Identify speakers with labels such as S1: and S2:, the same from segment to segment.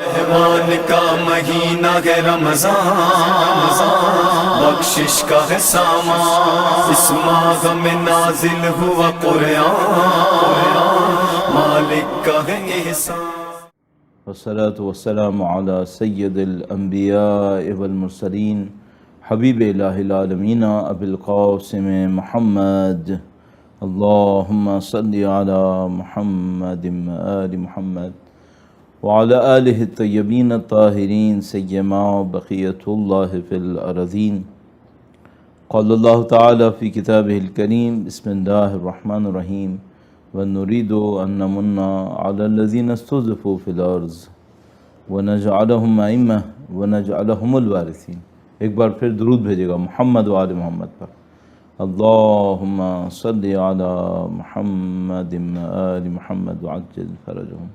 S1: رحمان کا مہینہ ہے رمضان، بخشش کا ہے سامان، اس ماہ میں نازل ہوا قرآن، مالک کا ہے احسان۔
S2: والصلاة والسلام على سید الانبیاء والمرسلین حبیب الہ العالمین ابی القاسم محمد، اللہم صلی علی محمد آل محمد وعلى آلہ الطیبین الطاہرین سیما بقیۃ اللہ فی الارضین۔ قال اللہ تعالی فی کتابہ الکریم، بسم اللہ الرحمن الرحیم، وَنُرِيدُ أَن نَّمُنَّ عَلَى الَّذِينَ اسْتُضْعِفُوا فِي الْأَرْضِ وَنَجْعَلَهُمْ أَئِمَّةً وَنَجْعَلَهُمُ الْوَارِثِينَ۔ ایک بار پھر درود بھیجے گا محمد و آل محمد پر، اللہم صلی علی محمد آل محمد وعجل فرجہم۔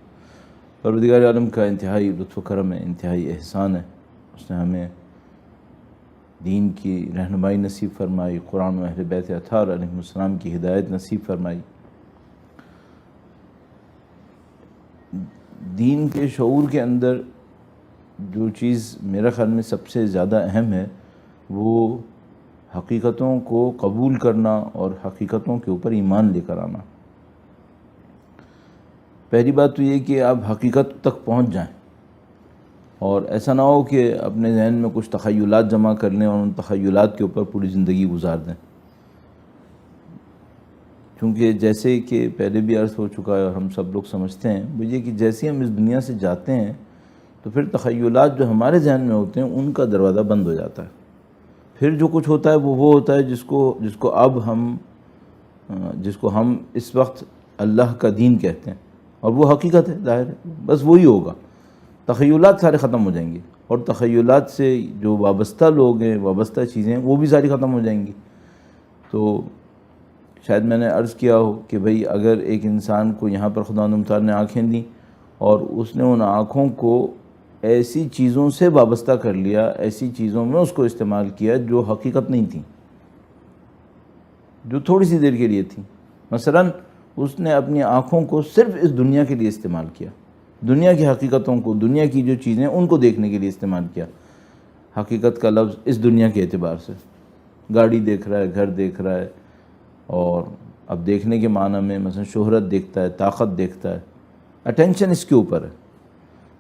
S2: پروردگار عالم کا انتہائی لطف و کرم ہے، انتہائی احسان ہے، اس نے ہمیں دین کی رہنمائی نصیب فرمائی، قرآن و اہل بیت اطہار علیہم السلام کی ہدایت نصیب فرمائی۔ دین کے شعور کے اندر جو چیز میرا خیال میں سب سے زیادہ اہم ہے وہ حقیقتوں کو قبول کرنا اور حقیقتوں کے اوپر ایمان لے کر آنا۔ پہلی بات تو یہ کہ آپ حقیقت تک پہنچ جائیں، اور ایسا نہ ہو کہ اپنے ذہن میں کچھ تخیلات جمع کر لیں اور ان تخیلات کے اوپر پوری زندگی گزار دیں، کیونکہ جیسے کہ پہلے بھی عرض ہو چکا ہے اور ہم سب لوگ سمجھتے ہیں وہ یہ کہ جیسے ہم اس دنیا سے جاتے ہیں تو پھر تخیلات جو ہمارے ذہن میں ہوتے ہیں ان کا دروازہ بند ہو جاتا ہے، پھر جو کچھ ہوتا ہے وہ ہوتا ہے جس کو ہم اس وقت اللہ کا دین کہتے ہیں، اور وہ حقیقت ہے، ظاہر ہے، بس وہی ہوگا۔ تخیلات سارے ختم ہو جائیں گے، اور تخیلات سے جو وابستہ لوگ ہیں، وابستہ چیزیں، وہ بھی ساری ختم ہو جائیں گی۔ تو شاید میں نے عرض کیا ہو کہ بھئی اگر ایک انسان کو یہاں پر خدا متعال نے آنکھیں دیں اور اس نے ان آنکھوں کو ایسی چیزوں سے وابستہ کر لیا، ایسی چیزوں میں اس کو استعمال کیا جو حقیقت نہیں تھیں، جو تھوڑی سی دیر کے لیے تھیں، مثلاً اس نے اپنی آنکھوں کو صرف اس دنیا کے لیے استعمال کیا، دنیا کی حقیقتوں کو، دنیا کی جو چیزیں ان کو دیکھنے کے لیے استعمال کیا۔ حقیقت کا لفظ اس دنیا کے اعتبار سے، گاڑی دیکھ رہا ہے، گھر دیکھ رہا ہے، اور اب دیکھنے کے معنی میں مثلا شہرت دیکھتا ہے، طاقت دیکھتا ہے، اٹینشن اس کے اوپر ہے۔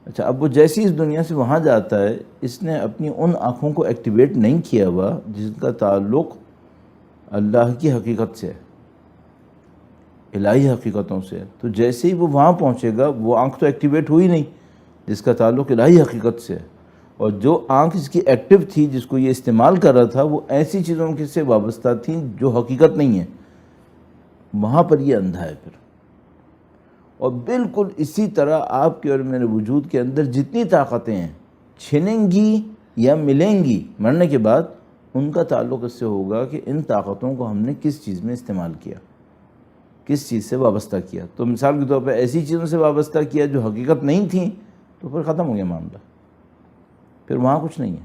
S2: اچھا، اب وہ جیسی اس دنیا سے وہاں جاتا ہے، اس نے اپنی ان آنکھوں کو ایکٹیویٹ نہیں کیا ہوا جس کا تعلق اللہ کی حقیقت سے ہے، الہی حقیقتوں سے ہے۔ تو جیسے ہی وہ وہاں پہنچے گا، وہ آنکھ تو ایکٹیویٹ ہوئی نہیں جس کا تعلق الہی حقیقت سے ہے، اور جو آنکھ اس کی ایکٹیو تھی جس کو یہ استعمال کر رہا تھا وہ ایسی چیزوں کے سے وابستہ تھیں جو حقیقت نہیں ہے، وہاں پر یہ اندھا ہے پھر۔ اور بالکل اسی طرح آپ کے اور میرے وجود کے اندر جتنی طاقتیں ہیں چھنیں گی یا ملیں گی مرنے کے بعد، ان کا تعلق اس سے ہوگا کہ ان طاقتوں کو ہم نے کس چیز میں استعمال کیا، کس چیز سے وابستہ کیا۔ تو مثال کے طور پہ ایسی چیزوں سے وابستہ کیا جو حقیقت نہیں تھیں تو پھر ختم ہو گیا معاملہ، پھر وہاں کچھ نہیں ہے۔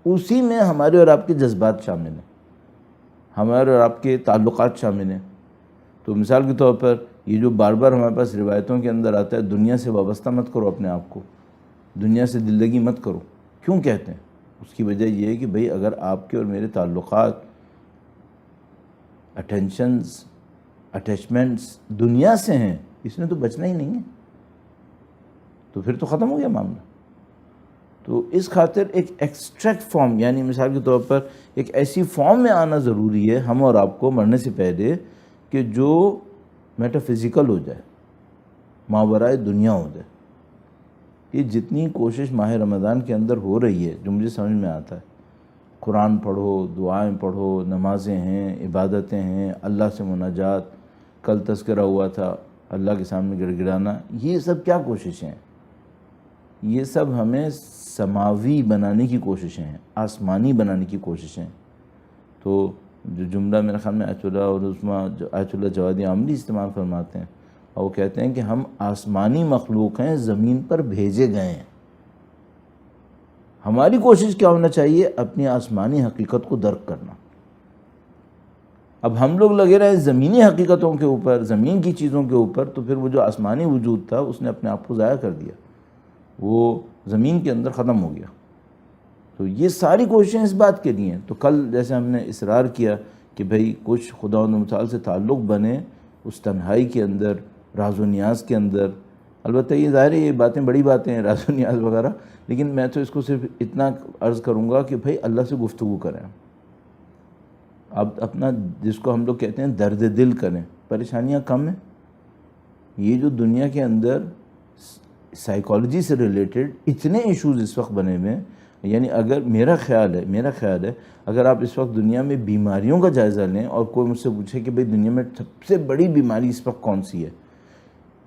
S2: اسی میں ہمارے اور آپ کے جذبات شامل ہیں، ہمارے اور آپ کے تعلقات شامل ہیں۔ تو مثال کے طور پر یہ جو بار بار ہمارے پاس روایتوں کے اندر آتا ہے دنیا سے وابستہ مت کرو اپنے آپ کو، دنیا سے دل لگی مت کرو، کیوں کہتے ہیں؟ اس کی وجہ یہ ہے کہ بھئی اگر آپ کے اور میرے تعلقات، اٹیچمنٹس دنیا سے ہیں، اس میں تو بچنا ہی نہیں ہے، تو پھر تو ختم ہو گیا معاملہ۔ تو اس خاطر ایک ایکسٹریکٹ فارم، یعنی مثال کے طور پر ایک ایسی فارم میں آنا ضروری ہے ہم اور آپ کو مرنے سے پہلے کہ جو میٹا فزیکل ہو جائے، ماورائے دنیا ہو جائے۔ یہ جتنی کوشش ماہ رمضان کے اندر ہو رہی ہے جو مجھے سمجھ میں آتا ہے، قرآن پڑھو، دعائیں پڑھو، نمازیں ہیں، عبادتیں ہیں، اللہ سے مناجات، کل تذکرہ ہوا تھا اللہ کے سامنے گڑ گڑانا، یہ سب کیا کوششیں ہیں؟ یہ سب ہمیں سماوی بنانے کی کوششیں ہیں، آسمانی بنانے کی کوششیں ہیں۔ تو جو جملہ میرے خیال میں آیت اللہ اور آیت اللہ جوادی عاملی استعمال فرماتے ہیں، اور وہ کہتے ہیں کہ ہم آسمانی مخلوق ہیں، زمین پر بھیجے گئے ہیں۔ ہماری کوشش کیا ہونا چاہیے؟ اپنی آسمانی حقیقت کو درک کرنا۔ اب ہم لوگ لگے رہے زمینی حقیقتوں کے اوپر، زمین کی چیزوں کے اوپر، تو پھر وہ جو آسمانی وجود تھا اس نے اپنے آپ کو ضائع کر دیا۔ وہ زمین کے اندر ختم ہو گیا۔ تو یہ ساری کوششیں اس بات کے لیے ہیں۔ تو کل جیسے ہم نے اصرار کیا کہ بھئی کچھ خداوند متعال سے تعلق بنے اس تنہائی کے اندر، راز و نیاز کے اندر۔ البتہ یہ ظاہر ہے یہ باتیں بڑی باتیں ہیں، راز و نیاز وغیرہ، لیکن میں تو اس کو صرف اتنا عرض کروں گا کہ بھئی اللہ سے گفتگو کریں، آپ اپنا جس کو ہم لوگ کہتے ہیں درد دل کریں۔ پریشانیاں کم ہیں، یہ جو دنیا کے اندر سائیکالوجی سے ریلیٹڈ اتنے ایشوز اس وقت بنے ہوئے ہیں، یعنی اگر میرا خیال ہے اگر آپ اس وقت دنیا میں بیماریوں کا جائزہ لیں اور کوئی مجھ سے پوچھے کہ بھئی دنیا میں سب سے بڑی بیماری اس وقت کون سی ہے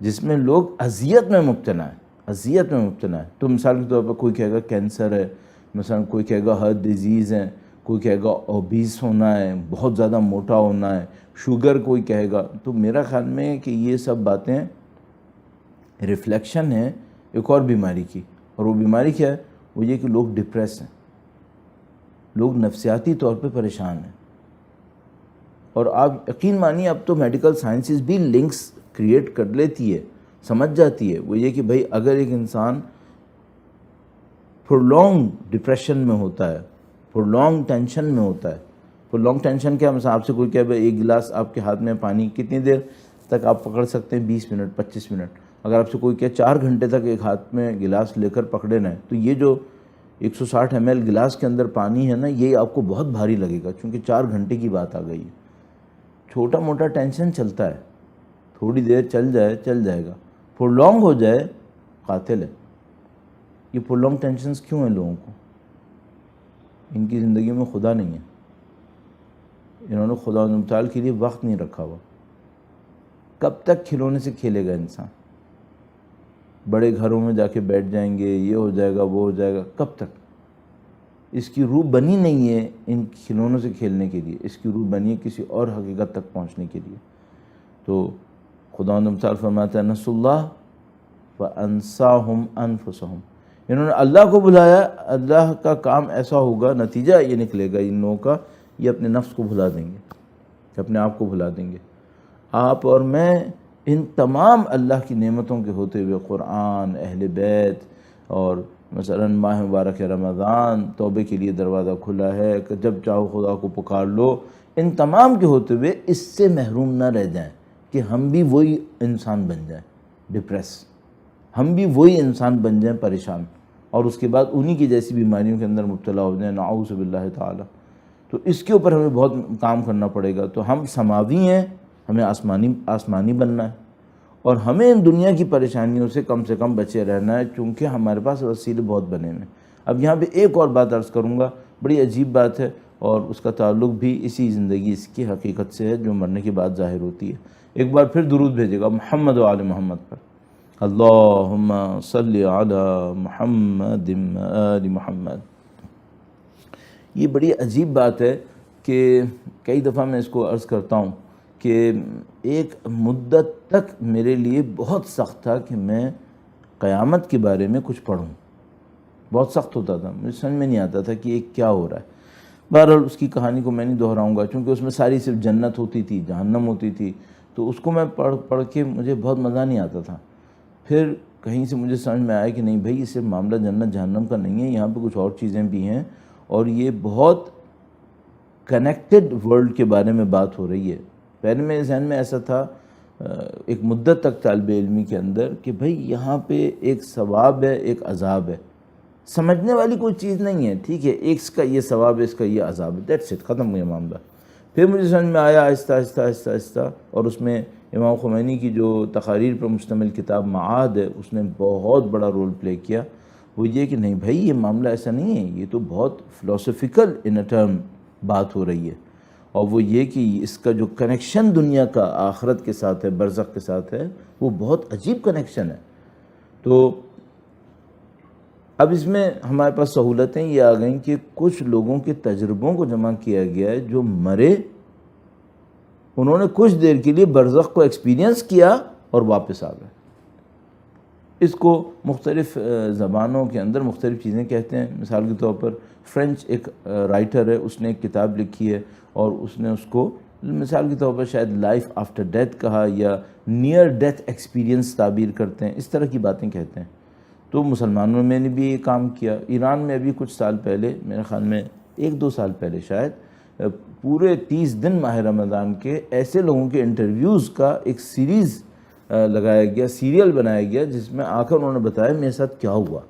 S2: جس میں لوگ اذیت میں مبتلا ہیں، تو مثال کے طور پر کوئی کہے گا کینسر ہے، مثلا کوئی کہے گا ہارٹ ڈیزیز ہے، کوئی کہے گا اوبیس ہونا ہے، بہت زیادہ موٹا ہونا ہے، شوگر کوئی کہے گا۔ تو میرا خیال میں کہ یہ سب باتیں ریفلیکشن ہے ایک اور بیماری کی، اور وہ بیماری کیا ہے؟ وہ یہ کہ لوگ ڈپریس ہیں، لوگ نفسیاتی طور پہ پریشان ہیں۔ اور آپ یقین مانیے اب تو میڈیکل سائنسز بھی لنکس کریٹ کر لیتی ہے، سمجھ جاتی ہے۔ وہ یہ کہ بھئی اگر ایک انسان پرولونگ ڈپریشن میں ہوتا ہے، پرولونگ ٹینشن میں ہوتا ہے، پرولونگ ٹینشن کیا؟ مثلا آپ سے کوئی کہے بھئی ایک گلاس آپ کے ہاتھ میں پانی کتنی دیر تک آپ پکڑ سکتے ہیں؟ 20 منٹ 25 منٹ۔ اگر آپ سے کوئی کہے 4 گھنٹے تک ایک ہاتھ میں گلاس لے کر پکڑے رہیں، تو یہ جو 160 ml گلاس کے اندر پانی ہے نا، یہ آپ کو بہت بھاری لگے گا، چونکہ 4 گھنٹے کی بات آ گئی ہے۔ چھوٹا موٹا ٹینشن چلتا ہے، تھوڑی دیر چل جائے گا، پرولونگ ہو جائے قاتل ہے۔ یہ پرولونگ ٹینشنز کیوں ہیں لوگوں کو؟ ان کی زندگی میں خدا نہیں ہے، انہوں نے خدا متعال کے لیے وقت نہیں رکھا ہوا۔ کب تک کھلونے سے کھیلے گا انسان؟ بڑے گھروں میں جا کے بیٹھ جائیں گے، یہ ہو جائے گا وہ ہو جائے گا، کب تک؟ اس کی روح بنی نہیں ہے ان کھلونوں سے کھیلنے کے لیے، اس کی روح بنی ہے کسی اور حقیقت تک پہنچنے کے لیے۔ تو خدا متعال فرماتا ہے نسوا اللہ فانساہم انفسہم، انہوں نے اللہ کو بلایا، اللہ کا کام ایسا ہوگا، نتیجہ یہ نکلے گا ان لوگوں کا، یہ اپنے نفس کو بھلا دیں گے، اپنے آپ کو بھلا دیں گے۔ آپ اور میں ان تمام اللہ کی نعمتوں کے ہوتے ہوئے، قرآن، اہل بیت، اور مثلا ماہ مبارک رمضان، توبے کے لیے دروازہ کھلا ہے کہ جب چاہو خدا کو پکار لو، ان تمام کے ہوتے ہوئے اس سے محروم نہ رہ جائیں کہ ہم بھی وہی انسان بن جائیں ڈپریس، ہم بھی وہی انسان بن جائیں پریشان، اور اس کے بعد انہی کی جیسی بیماریوں کے اندر مبتلا ہو جائیں، نعوذ باللہ تعالی۔ تو اس کے اوپر ہمیں بہت کام کرنا پڑے گا۔ تو ہم سماوی ہیں، ہمیں آسمانی بننا ہے، اور ہمیں ان دنیا کی پریشانیوں سے کم بچے رہنا ہے، چونکہ ہمارے پاس وسیلے بہت بنے ہوئے ہیں۔ اب یہاں پہ ایک اور بات عرض کروں گا، بڑی عجیب بات ہے، اور اس کا تعلق بھی اسی زندگی، اس کی حقیقت سے ہے جو مرنے کے بعد ظاہر ہوتی ہے۔ ایک بار پھر درود بھیجے گا محمد و آل محمد پر، اللہم صلی علی محمد آل محمد۔ یہ بڑی عجیب بات ہے کہ کئی دفعہ میں اس کو عرض کرتا ہوں کہ ایک مدت تک میرے لیے بہت سخت تھا کہ میں قیامت کے بارے میں کچھ پڑھوں، بہت سخت ہوتا تھا، مجھے سمجھ میں نہیں آتا تھا کہ یہ کیا ہو رہا ہے۔ بہرحال اس کی کہانی کو میں نہیں دہراؤں گا، چونکہ اس میں ساری صرف جنت ہوتی تھی، جہنم ہوتی تھی، تو اس کو میں پڑھ کے مجھے بہت مزہ نہیں آتا تھا۔ پھر کہیں سے مجھے سمجھ میں آیا کہ نہیں بھائی، یہ صرف معاملہ جنت جہنم کا نہیں ہے، یہاں پہ کچھ اور چیزیں بھی ہیں، اور یہ بہت کنیکٹڈ ورلڈ کے بارے میں بات ہو رہی ہے۔ پہلے میرے ذہن میں ایسا تھا ایک مدت تک طالب علمی کے اندر کہ بھئی یہاں پہ ایک ثواب ہے، ایک عذاب ہے، سمجھنے والی کوئی چیز نہیں ہے، ٹھیک ہے، ایک اس کا یہ ثواب ہے، اس کا یہ عذاب ہے، دیٹس اٹ، ختم ہوا معاملہ۔ پھر مجھے سمجھ میں آیا آہستہ، اور اس میں امام خمینی کی جو تقاریر پر مشتمل کتاب معاد ہے، اس نے بہت بڑا رول پلے کیا۔ وہ یہ کہ نہیں بھائی، یہ معاملہ ایسا نہیں ہے، یہ تو بہت فلسفیکل ان ٹرم بات ہو رہی ہے، اور وہ یہ کہ اس کا جو کنیکشن دنیا کا آخرت کے ساتھ ہے، برزخ کے ساتھ ہے، وہ بہت عجیب کنیکشن ہے۔ تو اب اس میں ہمارے پاس سہولتیں یہ آ گئیں کہ کچھ لوگوں کے تجربوں کو جمع کیا گیا ہے جو مرے، انہوں نے کچھ دیر کے لیے برزخ کو ایکسپیرینس کیا اور واپس آ گئے۔ اس کو مختلف زبانوں کے اندر مختلف چیزیں کہتے ہیں۔ مثال کے طور پر فرینچ ایک رائٹر ہے، اس نے ایک کتاب لکھی ہے، اور اس نے اس کو مثال کے طور پر شاید لائف آفٹر ڈیتھ کہا، یا نیئر ڈیتھ ایکسپیرینس تعبیر کرتے ہیں، اس طرح کی باتیں کہتے ہیں۔ تو مسلمانوں میں نے بھی یہ کام کیا۔ ایران میں ابھی کچھ سال پہلے، میرے خیال میں 1-2 سال پہلے شاید، پورے 30 دن ماہ رمضان کے ایسے لوگوں کے انٹرویوز کا ایک سیریز لگایا گیا، سیریل بنایا گیا، جس میں آ کر انہوں نے بتایا میرے ساتھ کیا ہوا،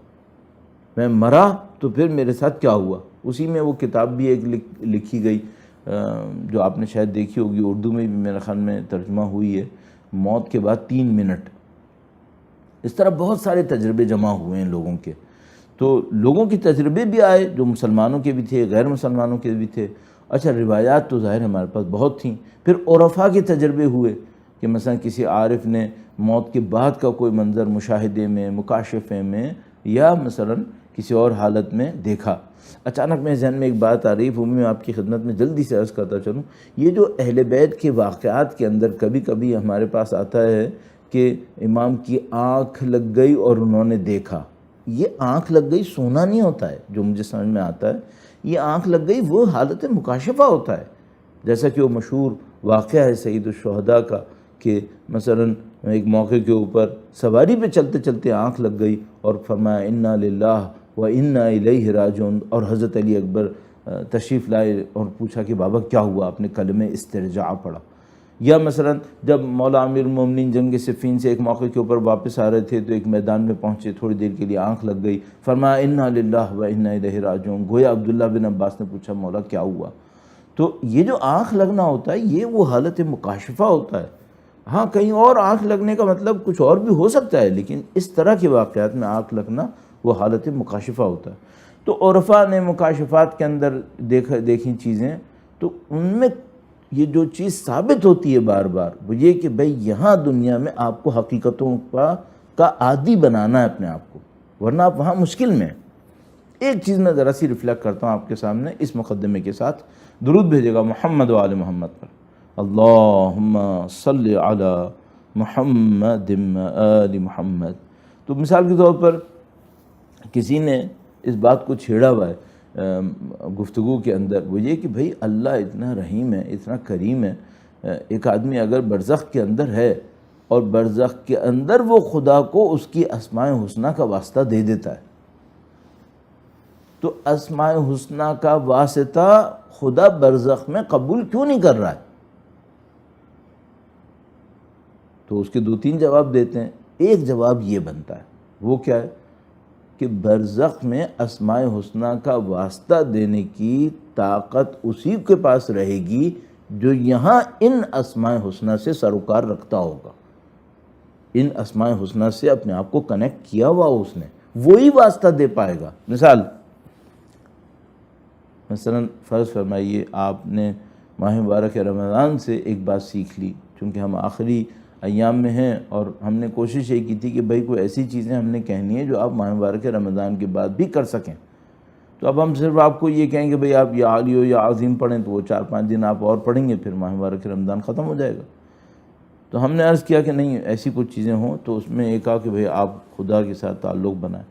S2: میں مرا تو پھر میرے ساتھ کیا ہوا۔ اسی میں وہ کتاب بھی ایک لکھی گئی جو آپ نے شاید دیکھی ہوگی، اردو میں بھی میرے خیال میں ترجمہ ہوئی ہے، موت کے بعد 3 منٹ۔ اس طرح بہت سارے تجربے جمع ہوئے ہیں لوگوں کے، تو لوگوں کے تجربے بھی آئے جو مسلمانوں کے بھی تھے، غیر مسلمانوں کے بھی تھے۔ اچھا، روایات تو ظاہر ہمارے پاس بہت تھیں، پھر عرفاء کے تجربے ہوئے کہ مثلا کسی عارف نے موت کے بعد کا کوئی منظر مشاہدے میں، مکاشفے میں، یا مثلا کسی اور حالت میں دیکھا۔ اچانک میرے ذہن میں ایک بات آ رہی، وہ میں آپ کی خدمت میں جلدی سے عرض کرتا چلوں۔ یہ جو اہل بیت کے واقعات کے اندر کبھی کبھی ہمارے پاس آتا ہے کہ امام کی آنکھ لگ گئی اور انہوں نے دیکھا، یہ آنکھ لگ گئی سونا نہیں ہوتا ہے، جو مجھے سمجھ میں آتا ہے یہ آنکھ لگ گئی وہ حالت مکاشفہ ہوتا ہے، جیسا کہ وہ مشہور واقعہ ہے سید الشہداء کا کہ مثلا ایک موقع کے اوپر سواری پہ چلتے چلتے آنکھ لگ گئی اور فرمایا انا للہ و انا الیہ راجعون، اور حضرت علی اکبر تشریف لائے اور پوچھا کہ بابا کیا ہوا، آپ نے کلمہ استرجاع پڑھا۔ یا مثلا جب مولا امیر المومنین جنگ صفین سے ایک موقع کے اوپر واپس آ رہے تھے تو ایک میدان میں پہنچے، تھوڑی دیر کے لیے آنکھ لگ گئی، فرمایا انا للہ و انا الیہ راجعون۔ گویا عبداللہ بن عباس نے پوچھا مولا کیا ہوا؟ تو یہ جو آنکھ لگنا ہوتا ہے یہ وہ حالت مکاشفہ ہوتا ہے۔ ہاں کہیں اور آنکھ لگنے کا مطلب کچھ اور بھی ہو سکتا ہے، لیکن اس طرح کے واقعات میں آنکھ لگنا وہ حالت مکاشفہ ہوتا ہے۔ تو عرفاء نے مکاشفات کے اندر دیکھی چیزیں، تو ان میں یہ جو چیز ثابت ہوتی ہے بار بار وہ یہ کہ بھئی یہاں دنیا میں آپ کو حقیقتوں کا عادی بنانا ہے اپنے آپ کو، ورنہ آپ وہاں مشکل میں ہیں۔ ایک چیز میں ذرا سی ریفلیکٹ کرتا ہوں آپ کے سامنے اس مقدمے کے ساتھ، درود بھیجے گا محمد و آل محمد پر، اللہم صلی علی محمد و آل محمد۔ تو مثال کے طور پر کسی نے اس بات کو چھیڑا ہوا ہے گفتگو کے اندر، وہ یہ کہ بھئی اللہ اتنا رحیم ہے، اتنا کریم ہے، ایک آدمی اگر برزخ کے اندر ہے اور برزخ کے اندر وہ خدا کو اس کی اسماء حسنہ کا واسطہ دے دیتا ہے، تو اسماء حسنہ کا واسطہ خدا برزخ میں قبول کیوں نہیں کر رہا ہے؟ تو اس کے 2-3 جواب دیتے ہیں۔ ایک جواب یہ بنتا ہے، وہ کیا ہے کہ برزخ میں اسماء حسنہ کا واسطہ دینے کی طاقت اسی کے پاس رہے گی جو یہاں ان اسماء حسنہ سے سروکار رکھتا ہوگا، ان اسماء حسنہ سے اپنے آپ کو کنیکٹ کیا ہوا اس نے، وہی واسطہ دے پائے گا۔ مثلا فرض فرمائیے آپ نے ماہ مبارک رمضان سے ایک بات سیکھ لی، چونکہ ہم آخری ایام میں ہیں اور ہم نے کوشش یہ کی تھی کہ بھئی کوئی ایسی چیزیں ہم نے کہنی ہے جو آپ ماہ مبارک رمضان کے بعد بھی کر سکیں، تو اب ہم صرف آپ کو یہ کہیں گے بھئی آپ یا علی ہو یا عظیم پڑھیں، تو وہ 4-5 دن آپ اور پڑھیں گے، پھر ماہ مبارک رمضان ختم ہو جائے گا۔ تو ہم نے عرض کیا کہ نہیں، ایسی کچھ چیزیں ہوں تو اس میں ایک کہا کہ بھئی آپ خدا کے ساتھ تعلق بنائیں۔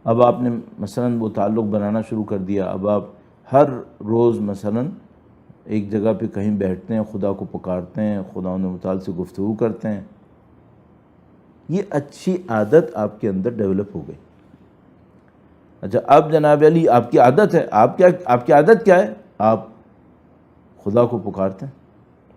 S2: اب آپ نے مثلا وہ تعلق بنانا شروع کر دیا، اب آپ ہر روز مثلا ایک جگہ پہ کہیں بیٹھتے ہیں، خدا کو پکارتے ہیں، خدا متعال سے گفتگو کرتے ہیں، یہ اچھی عادت آپ کے اندر ڈیولپ ہو گئی۔ اچھا اب جناب علی آپ کی عادت ہے، آپ کی عادت کیا ہے؟ آپ خدا کو پکارتے ہیں۔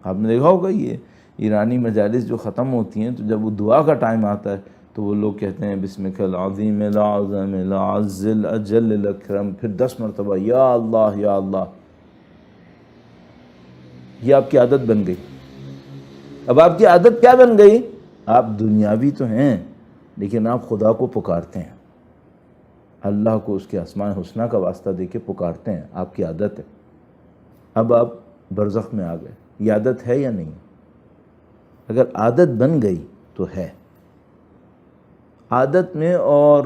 S2: آپ نے دیکھا ہوگا یہ ایرانی مجالس جو ختم ہوتی ہیں تو جب وہ دعا کا ٹائم آتا ہے تو وہ لوگ کہتے ہیں بسمک العظیم العظم العز الاجل الاکرم، پھر 10 مرتبہ یا اللہ یا اللہ۔ یہ آپ کی عادت بن گئی۔ اب آپ کی عادت کیا بن گئی؟ آپ دنیاوی تو ہیں لیکن آپ خدا کو پکارتے ہیں، اللہ کو اس کے اسماء حسنہ کا واسطہ دے کے پکارتے ہیں، آپ کی عادت ہے۔ اب آپ برزخ میں آ گئے، یہ عادت ہے یا نہیں؟ اگر عادت بن گئی تو ہے۔ عادت میں اور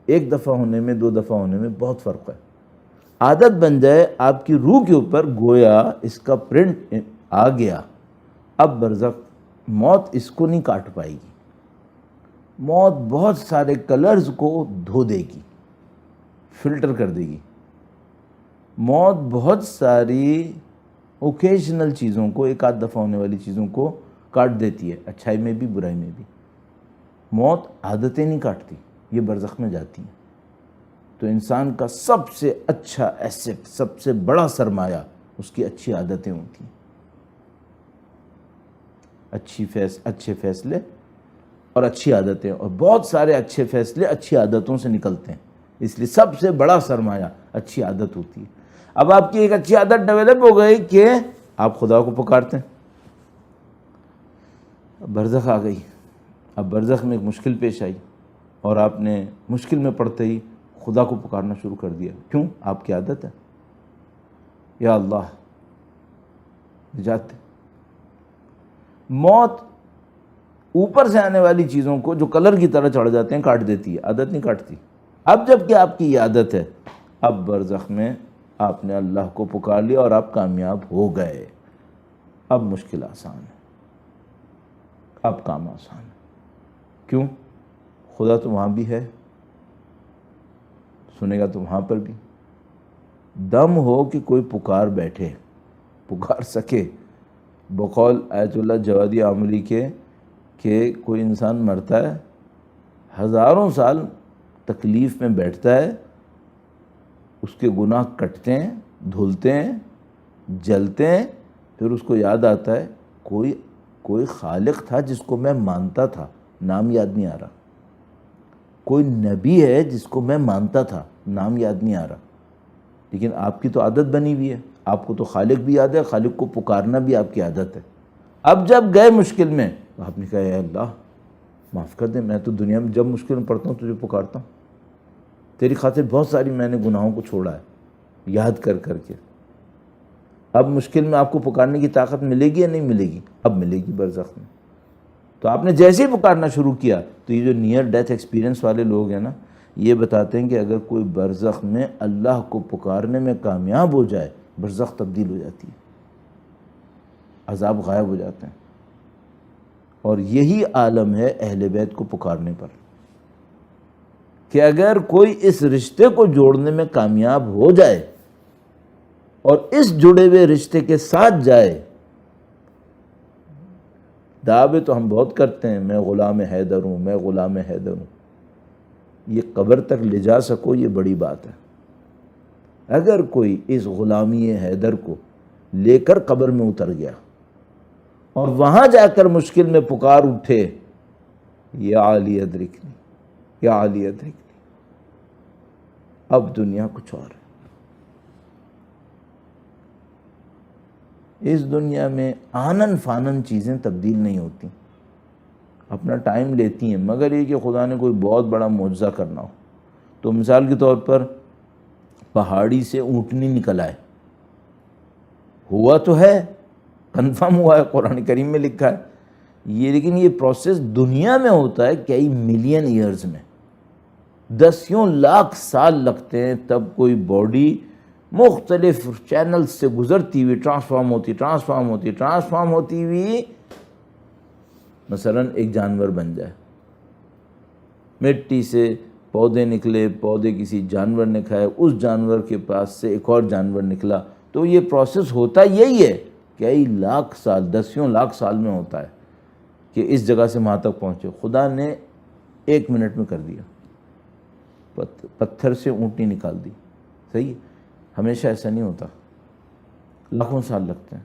S2: ایک دفعہ ہونے میں 2 دفعہ ہونے میں بہت فرق ہے۔ عادت بن جائے آپ کی روح کے اوپر، گویا اس کا پرنٹ آ گیا، اب برزخ موت اس کو نہیں کاٹ پائے گی۔ موت بہت سارے کلرز کو دھو دے گی، فلٹر کر دے گی۔ موت بہت ساری اوکیشنل چیزوں کو، 1-8 دفعہ ہونے والی چیزوں کو کاٹ دیتی ہے، اچھائی میں بھی برائی میں بھی۔ موت عادتیں نہیں کاٹتی، یہ برزخ میں جاتی ہیں۔ تو انسان کا سب سے اچھا ایسٹ، سب سے بڑا سرمایہ اس کی اچھی عادتیں ہوتی ہیں، اچھے فیصلے اور اچھی عادتیں، اور بہت سارے اچھے فیصلے اچھی عادتوں سے نکلتے ہیں، اس لیے سب سے بڑا سرمایہ اچھی عادت ہوتی ہے۔ اب آپ کی ایک اچھی عادت ڈیولپ ہو گئی کہ آپ خدا کو پکارتے ہیں، اب برزخ آ گئی، اب برزخ میں ایک مشکل پیش آئی اور آپ نے مشکل میں پڑتے ہی خدا کو پکارنا شروع کر دیا۔ کیوں؟ آپ کی عادت ہے، یا اللہ نجات دے۔ موت اوپر سے آنے والی چیزوں کو جو کلر کی طرح چڑھ جاتے ہیں کاٹ دیتی ہے، عادت نہیں کاٹتی۔ اب جب کہ آپ کی یہ عادت ہے، اب برزخ میں آپ نے اللہ کو پکار لیا اور آپ کامیاب ہو گئے، اب مشکل آسان ہے، اب کام آسان ہے۔ کیوں؟ خدا تو وہاں بھی ہے، سنے گا تو وہاں پر بھی۔ دم ہو کہ کوئی پکار بیٹھے، پکار سکے۔ بقول آیت اللہ جوادی عاملی کے کہ کوئی انسان مرتا ہے، ہزاروں سال تکلیف میں بیٹھتا ہے، اس کے گناہ کٹتے ہیں، دھلتے ہیں، جلتے ہیں، پھر اس کو یاد آتا ہے کوئی خالق تھا جس کو میں مانتا تھا، نام یاد نہیں آ رہا، کوئی نبی ہے جس کو میں مانتا تھا، نام یاد نہیں آ رہا۔ لیکن آپ کی تو عادت بنی ہوئی ہے، آپ کو تو خالق بھی یاد ہے، خالق کو پکارنا بھی آپ کی عادت ہے۔ اب جب گئے مشکل میں تو آپ نے کہا اے اللہ معاف کر دے، میں تو دنیا میں جب مشکل میں پڑتا ہوں تجھے پکارتا ہوں، تیری خاطر بہت ساری میں نے گناہوں کو چھوڑا ہے یاد کر کر کے۔ اب مشکل میں آپ کو پکارنے کی طاقت ملے گی یا نہیں ملے گی؟ اب ملے گی برزخ میں۔ تو آپ نے جیسے ہی پکارنا شروع کیا تو یہ جو نیئر ڈیتھ ایکسپیرینس والے لوگ ہیں نا، یہ بتاتے ہیں کہ اگر کوئی برزخ میں اللہ کو پکارنے میں کامیاب ہو جائے، برزخ تبدیل ہو جاتی ہے، عذاب غائب ہو جاتے ہیں۔ اور یہی عالم ہے اہل بیت کو پکارنے پر، کہ اگر کوئی اس رشتے کو جوڑنے میں کامیاب ہو جائے اور اس جڑے ہوئے رشتے کے ساتھ جائے، دعوے تو ہم بہت کرتے ہیں، میں غلام حیدر ہوں، میں غلام حیدر ہوں، یہ قبر تک لے جا سکو یہ بڑی بات ہے۔ اگر کوئی اس غلامی حیدر کو لے کر قبر میں اتر گیا اور وہاں جا کر مشکل میں پکار اٹھے، یا علی ادرکنی، یا علی ادرکنی، اب دنیا کچھ اور ہے۔ اس دنیا میں آنن فانن چیزیں تبدیل نہیں ہوتی، اپنا ٹائم لیتی ہیں، مگر یہ کہ خدا نے کوئی بہت بڑا معجزہ کرنا ہو تو مثال کے طور پر پہاڑی سے اونٹنی نکل آئے، ہوا تو ہے، کنفرم ہوا ہے، قرآن کریم میں لکھا ہے یہ، لیکن یہ پروسیس دنیا میں ہوتا ہے کئی ملین ایئرز میں، دسیوں لاکھ سال لگتے ہیں، تب کوئی باڈی مختلف چینلز سے گزرتی ہوئی ٹرانسفارم ہوتی ہوئی مثلا ایک جانور بن جائے، مٹی سے پودے نکلے، پودے کسی جانور نے کھائے، اس جانور کے پاس سے ایک اور جانور نکلا، تو یہ پروسیس ہوتا یہی ہے، کئی لاکھ سال، دسیوں لاکھ سال میں ہوتا ہے کہ اس جگہ سے وہاں تک پہنچے۔ خدا نے 1 منٹ میں کر دیا، پتھر سے اونٹنی نکال دی، صحیح ہے؟ ہمیشہ ایسا نہیں ہوتا، لاکھوں سال لگتے ہیں۔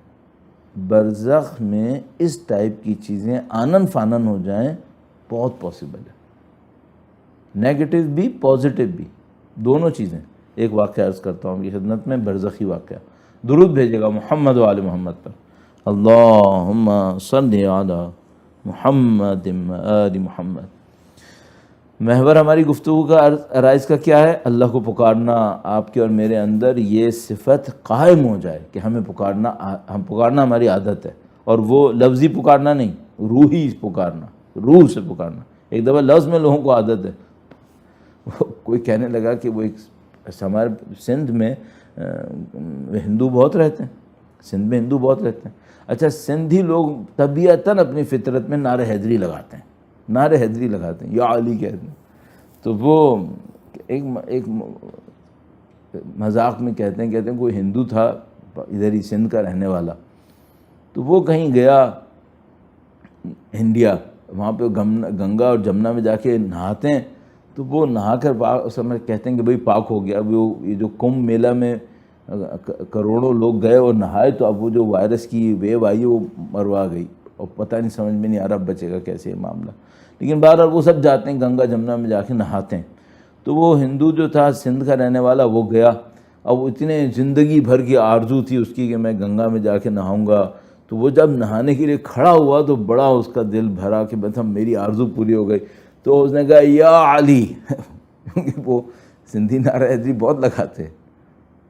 S2: برزخ میں اس ٹائپ کی چیزیں آنن فانن ہو جائیں بہت پاسبل ہے، نیگیٹو بھی پازیٹیو بھی، دونوں چیزیں۔ ایک واقعہ عرض کرتا ہوں کی خدمت میں، برزخی واقعہ، درود بھیجے گا محمد و آل محمد پر، اللہم صلی علی محمد و آل محمد۔ محور ہماری گفتگو کا عرائض کا کیا ہے؟ اللہ کو پکارنا، آپ کے اور میرے اندر یہ صفت قائم ہو جائے کہ ہم پکارنا ہماری عادت ہے، اور وہ لفظی پکارنا نہیں، روحی پکارنا، روح سے پکارنا۔ ایک دفعہ لفظ میں لوگوں کو عادت ہے، کوئی کہنے لگا کہ وہ ایک ہمارے سندھ میں ہندو بہت رہتے ہیں، سندھ میں ہندو بہت رہتے ہیں، اچھا سندھی لوگ طبیعتاً اپنی فطرت میں نعرہ حیدری لگاتے ہیں، یا علی کہتے ہیں۔ تو وہ ایک مذاق میں کہتے ہیں کوئی ہندو تھا ادھر ہی سندھ کا رہنے والا، تو وہ کہیں گیا انڈیا، وہاں پہ گنگا اور جمنا میں جا کے نہاتے ہیں، تو وہ نہا کر اس میں کہتے ہیں کہ بھئی پاک ہو گیا. اب یہ جو کمبھ میلہ میں کروڑوں لوگ گئے اور نہائے تو اب وہ جو وائرس کی ویو آئی وہ مروا گئی اور پتہ نہیں سمجھ میں نہیں آ رہا بچے گا کیسے یہ معاملہ. لیکن بہرحال وہ سب جاتے ہیں گنگا جمنا میں جا کے نہاتے ہیں. تو وہ ہندو جو تھا سندھ کا رہنے والا وہ گیا. اب اتنے زندگی بھر کی آرزو تھی اس کی کہ میں گنگا میں جا کے نہاؤں گا. تو وہ جب نہانے کے لیے کھڑا ہوا تو بڑا اس کا دل بھرا کہ مطلب میری آرزو پوری ہو گئی. تو اس نے کہا یا علی کیونکہ وہ سندھی نعرہ حیدری بہت لگاتے ہیں,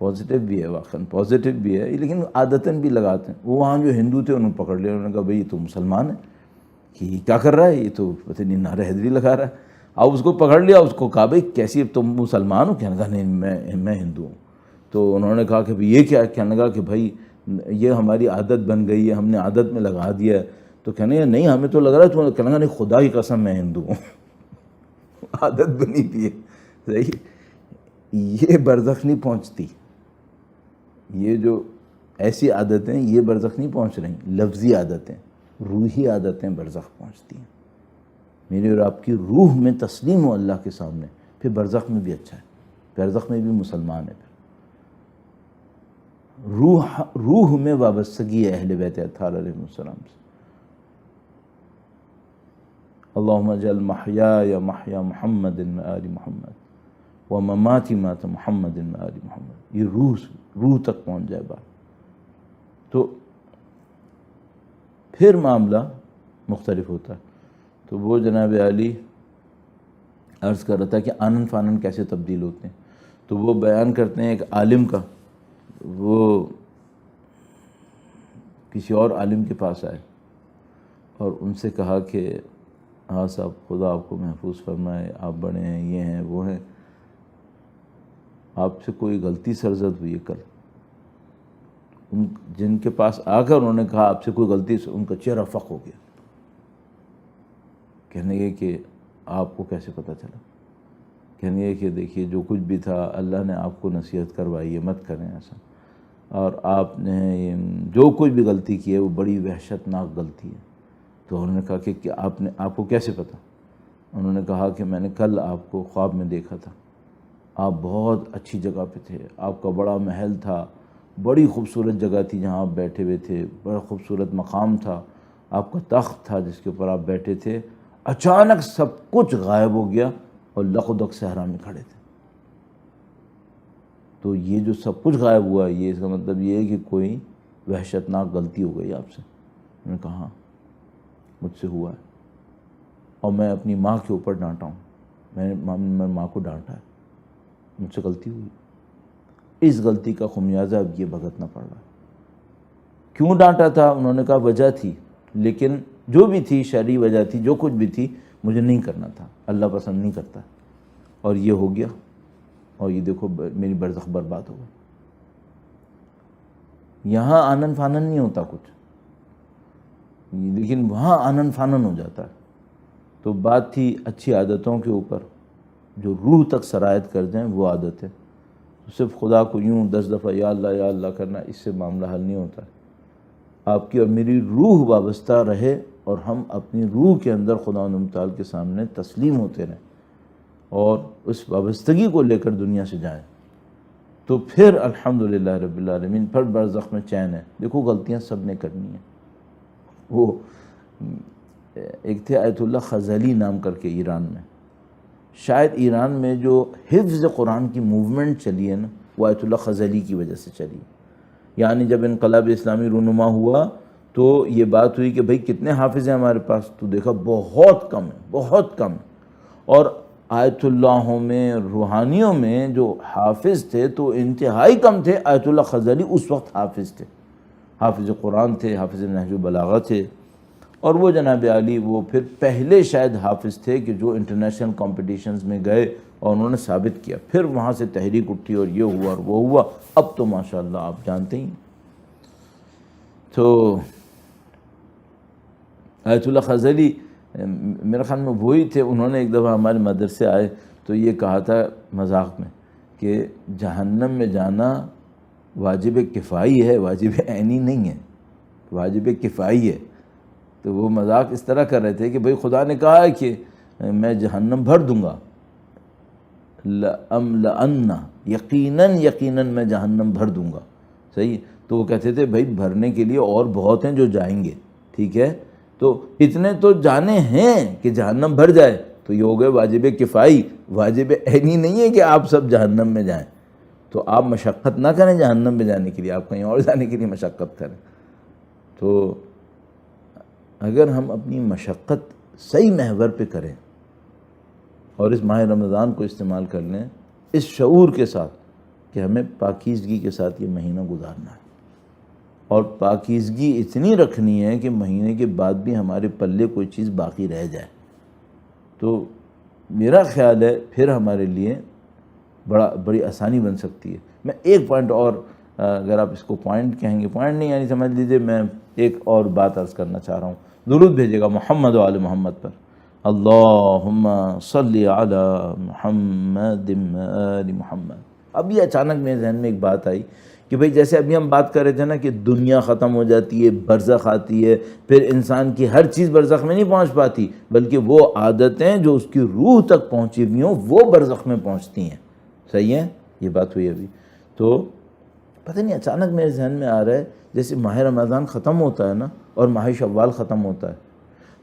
S2: پازیٹیو بھی ہے واقعاً پازیٹیو بھی ہے لیکن عادتاً بھی لگاتے ہیں. وہ وہاں جو ہندو تھے انہوں نے پکڑ لیا, انہوں نے کہا بھئی یہ تو مسلمان ہے کہ یہ کیا کر رہا ہے, یہ تو پتہ نہیں نعرہ حیدری لگا رہا ہے. اب اس کو پکڑ لیا, اس کو کہا بھئی کیسی اب تم مسلمان ہو؟ کہنے لگا نہیں میں ہندو ہوں. تو انہوں نے کہا کہ بھئی یہ کیا ہے؟ کہنے لگا کہ بھئی یہ ہماری عادت بن گئی ہے, ہم نے عادت میں لگا دیا ہے. تو کہنے لگا نہیں ہمیں تو لگ رہا ہے تمہیں. کہنے لگا نہیں خدا کی قسم میں ہندو ہوں. عادت بنی تھی صحیح. یہ برزخ نہیں پہنچتی, یہ جو ایسی عادتیں یہ برزخ نہیں پہنچ رہی, لفظی عادتیں روحی عادتیں برزخ پہنچتی ہیں. میرے اور آپ کی روح میں تسلیم ہو اللہ کے سامنے, پھر برزخ میں بھی اچھا ہے, برزخ میں بھی مسلمان ہے. پھر روح میں وابستگی ہے اہل بیت اطہار علیہ السلام سے. اللہم اجعل محیایا محیا محمد و آل محمد و مماتی مات محمد و آل محمد. یہ روح تک پہنچ جائے بات تو پھر معاملہ مختلف ہوتا ہے. تو وہ جناب علی عرض کر رہا تھا کہ آنن فانن کیسے تبدیل ہوتے ہیں. تو وہ بیان کرتے ہیں ایک عالم کا, وہ کسی اور عالم کے پاس آئے اور ان سے کہا کہ ہاں صاحب خدا آپ کو محفوظ فرمائے, آپ بڑے ہیں, یہ ہیں وہ ہیں, آپ سے کوئی غلطی سرزد ہوئی ہے کل. جن کے پاس آ کر انہوں نے کہا آپ سے کوئی غلطی سے, ان کا چہرہ فق ہو گیا. کہنے لگے کہ آپ کو کیسے پتہ چلا؟ کہنے لگے کہ دیکھیے جو کچھ بھی تھا اللہ نے آپ کو نصیحت کروائی ہے, مت کریں ایسا, اور آپ نے جو کچھ بھی غلطی کی ہے وہ بڑی وحشتناک غلطی ہے. تو انہوں نے کہا کہ آپ کو کیسے پتہ؟ انہوں نے کہا کہ میں نے کل آپ کو خواب میں دیکھا تھا, آپ بہت اچھی جگہ پہ تھے, آپ کا بڑا محل تھا, بڑی خوبصورت جگہ تھی جہاں آپ بیٹھے ہوئے تھے, بڑا خوبصورت مقام تھا, آپ کا تخت تھا جس کے اوپر آپ بیٹھے تھے. اچانک سب کچھ غائب ہو گیا اور لقدق صحرا میں کھڑے تھے. تو یہ جو سب کچھ غائب ہوا یہ اس کا مطلب یہ ہے کہ کوئی وحشتناک غلطی ہو گئی آپ سے. میں نے کہا ہاں مجھ سے ہوا ہے, اور میں اپنی ماں کے اوپر ڈانٹا ہوں, میں ماں کو ڈانٹا ہے, مجھ سے غلطی ہوئی. اس غلطی کا خمیازہ اب یہ بھگتنا پڑ رہا ہے. کیوں ڈانٹا تھا؟ انہوں نے کہا وجہ تھی, لیکن جو بھی تھی شرعی وجہ تھی, جو کچھ بھی تھی مجھے نہیں کرنا تھا, اللہ پسند نہیں کرتا, اور یہ ہو گیا, اور یہ دیکھو میری برزخ برباد ہو گئی. یہاں آنن فانن نہیں ہوتا کچھ, لیکن وہاں آنن فانن ہو جاتا ہے. تو بات تھی اچھی عادتوں کے اوپر جو روح تک سرایت کر جائیں, وہ عادت ہے. صرف خدا کو یوں 10 دفعہ یا اللہ کرنا, اس سے معاملہ حل نہیں ہوتا ہے. آپ کی اور میری روح وابستہ رہے اور ہم اپنی روح کے اندر خدا متعال کے سامنے تسلیم ہوتے رہیں اور اس وابستگی کو لے کر دنیا سے جائیں, تو پھر الحمدللہ رب العالمین پھر برزخ میں چین ہے. دیکھو غلطیاں سب نے کرنی ہیں. وہ ایک تھے آیت اللہ خزالی نام کر کے ایران میں, شاید ایران میں جو حفظ قرآن کی موومنٹ چلی ہے نا وہ آیت اللہ خزالی کی وجہ سے چلی. یعنی جب انقلاب اسلامی رونما ہوا تو یہ بات ہوئی کہ بھئی کتنے حافظ ہیں ہمارے پاس, تو دیکھا بہت کم ہے, بہت کم. اور آیت اللہوں میں روحانیوں میں جو حافظ تھے تو انتہائی کم تھے. آیت اللہ خزالی اس وقت حافظ تھے, حافظ قرآن تھے, حافظ نہج البلاغہ تھے. اور وہ جناب علی وہ پھر پہلے شاید حافظ تھے کہ جو انٹرنیشنل کمپٹیشنز میں گئے اور انہوں نے ثابت کیا. پھر وہاں سے تحریک اٹھی اور یہ ہوا اور وہ ہوا. اب تو ماشاءاللہ آپ جانتے ہی. تو آیت اللہ خزالی میرے خیال میں وہی تھے. انہوں نے ایک دفعہ ہمارے مدرسے آئے تو یہ کہا تھا مذاق میں کہ جہنم میں جانا واجب کفائی ہے, واجب عینی نہیں ہے, واجب کفائی ہے. تو وہ مذاق اس طرح کر رہے تھے کہ بھئی خدا نے کہا ہے کہ میں جہنم بھر دوں گا, لَأَمْلَأَنَّ، یقیناً میں جہنم بھر دوں گا. صحیح. تو وہ کہتے تھے بھائی بھرنے کے لیے اور بہت ہیں جو جائیں گے، ٹھیک ہے، تو اتنے تو جانے ہیں کہ جہنم بھر جائے تو یہ ہو گئے واجب کفائی. واجب عینی نہیں ہے کہ آپ سب جہنم میں جائیں. تو آپ مشقت نہ کریں جہنم میں جانے کے لیے، آپ کہیں اور جانے کے لیے مشقت کریں. تو اگر ہم اپنی مشقت صحیح محور پہ کریں اور اس ماہ رمضان کو استعمال کر لیں اس شعور کے ساتھ کہ ہمیں پاکیزگی کے ساتھ یہ مہینہ گزارنا ہے، اور پاکیزگی اتنی رکھنی ہے کہ مہینے کے بعد بھی ہمارے پلے کوئی چیز باقی رہ جائے، تو میرا خیال ہے پھر ہمارے لیے بڑی آسانی بن سکتی ہے. میں ایک پوائنٹ اور، اگر آپ اس کو پوائنٹ کہیں گے، پوائنٹ نہیں یعنی سمجھ لیجئے، میں ایک اور بات عرض کرنا چاہ رہا ہوں. درود بھیجے گا محمد و آل محمد پر. اللہم صلی علی محمد و آل محمد. اب یہ اچانک میرے ذہن میں ایک بات آئی کہ بھئی جیسے ابھی ہم بات کر رہے تھے نا کہ دنیا ختم ہو جاتی ہے، برزخ آتی ہے، پھر انسان کی ہر چیز برزخ میں نہیں پہنچ پاتی، بلکہ وہ عادتیں جو اس کی روح تک پہنچی ہوئی ہوں وہ برزخ میں پہنچتی ہیں. صحیح ہے، یہ بات ہوئی ابھی. تو پتہ نہیں اچانک میرے ذہن میں آ رہا ہے جیسے ماہ رمضان ختم ہوتا ہے نا اور ماہ شوال ختم ہوتا ہے،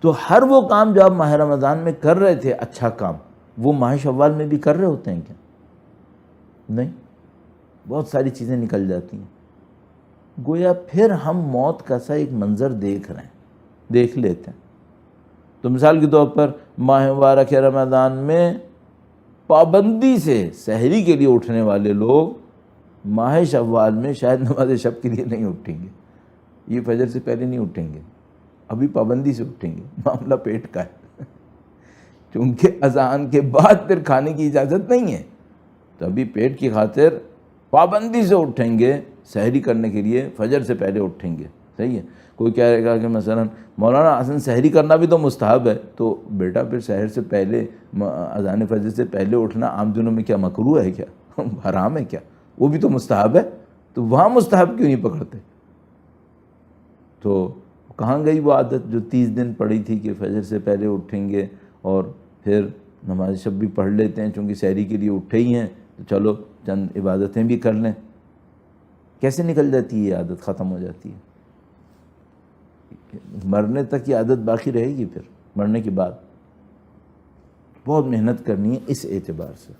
S2: تو ہر وہ کام جو آپ ماہ رمضان میں کر رہے تھے اچھا کام، وہ ماہ شوال میں بھی کر رہے ہوتے ہیں کیا؟ نہیں. بہت ساری چیزیں نکل جاتی ہیں. گویا پھر ہم موت کا سا ایک منظر دیکھ رہے ہیں، دیکھ لیتے ہیں. تو مثال کے طور پر ماہ مبارک رمضان میں پابندی سے سحری کے لیے اٹھنے والے لوگ ماہ شوال میں شاید نماز شب کے لیے نہیں اٹھیں گے، یہ فجر سے پہلے نہیں اٹھیں گے، ابھی پابندی سے اٹھیں گے. معاملہ پیٹ کا ہے چونکہ اذان کے بعد پھر کھانے کی اجازت نہیں ہے، تو ابھی پیٹ کی خاطر پابندی سے اٹھیں گے سحری کرنے کے لیے، فجر سے پہلے اٹھیں گے. صحیح ہے. کوئی کہے گا کہ مثلا مولانا حسن سحری کرنا بھی تو مستحب ہے، تو بیٹا پھر سحر سے پہلے اذان فجر سے پہلے اٹھنا عام دنوں میں کیا مکروہ ہے، کیا حرام ہے کیا؟ وہ بھی تو مستحب ہے. تو وہاں مستحب کیوں نہیں پکڑتے؟ تو کہاں گئی وہ عادت جو 30 دن پڑی تھی کہ فجر سے پہلے اٹھیں گے اور پھر نماز شب بھی پڑھ لیتے ہیں چونکہ سحری کے لیے اٹھے ہی ہیں تو چلو چند عبادتیں بھی کر لیں. کیسے نکل جاتی ہے یہ عادت، ختم ہو جاتی ہے؟ مرنے تک یہ عادت باقی رہے گی. پھر مرنے کے بعد بہت محنت کرنی ہے اس اعتبار سے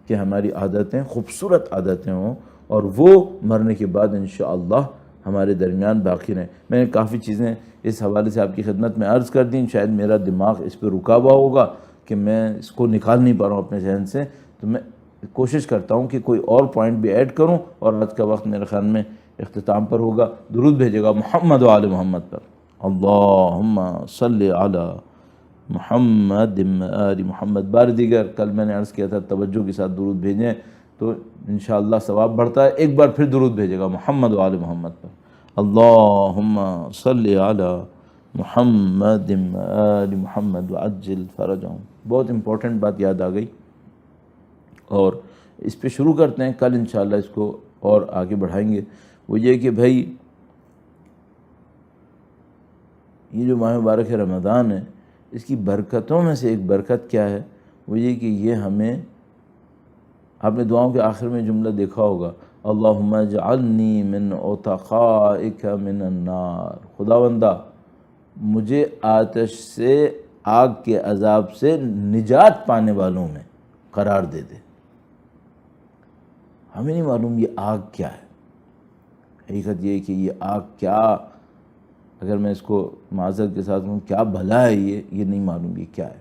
S2: کہ ہماری عادتیں خوبصورت عادتیں ہوں اور وہ مرنے کے بعد انشاءاللہ ہمارے درمیان باقی رہیں. میں نے کافی چیزیں اس حوالے سے آپ کی خدمت میں عرض کر دیں، شاید میرا دماغ اس پہ رکا ہوا ہوگا کہ میں اس کو نکال نہیں پا رہا ہوں اپنے ذہن سے، تو میں کوشش کرتا ہوں کہ کوئی اور پوائنٹ بھی ایڈ کروں. اور آج کا وقت میرے خیال میں اختتام پر ہوگا. درود بھیجے گا محمد و آل محمد پر. اللہم صلی علی محمد و آل محمد. بار دیگر کل میں نے عرض کیا تھا توجہ کے ساتھ درود بھیجیں تو انشاءاللہ ثواب بڑھتا ہے. ایک بار پھر درود بھیجے گا محمد و آل محمد پر. اللہم صلی علی محمد و آل محمد وعجل فرجہم. بہت امپورٹنٹ بات یاد آ گئی اور اس پہ شروع کرتے ہیں. کل انشاءاللہ اس کو اور آگے بڑھائیں گے. وہ یہ کہ بھائی یہ جو ماہ مبارک رمضان ہے اس کی برکتوں میں سے ایک برکت کیا ہے؟ وہ یہ کہ یہ ہمیں، آپ نے دعاؤں کے آخر میں جملہ دیکھا ہوگا، اللہم اجعلنی من عتقائک من النار. خداوندہ مجھے آتش سے، آگ کے عذاب سے نجات پانے والوں میں قرار دے دے. ہمیں نہیں معلوم یہ آگ کیا ہے. حقیقت یہ ہے کہ یہ آگ کیا، اگر میں اس کو معذرت کے ساتھ کہوں کیا بھلا ہے یہ نہیں معلوم یہ کیا ہے.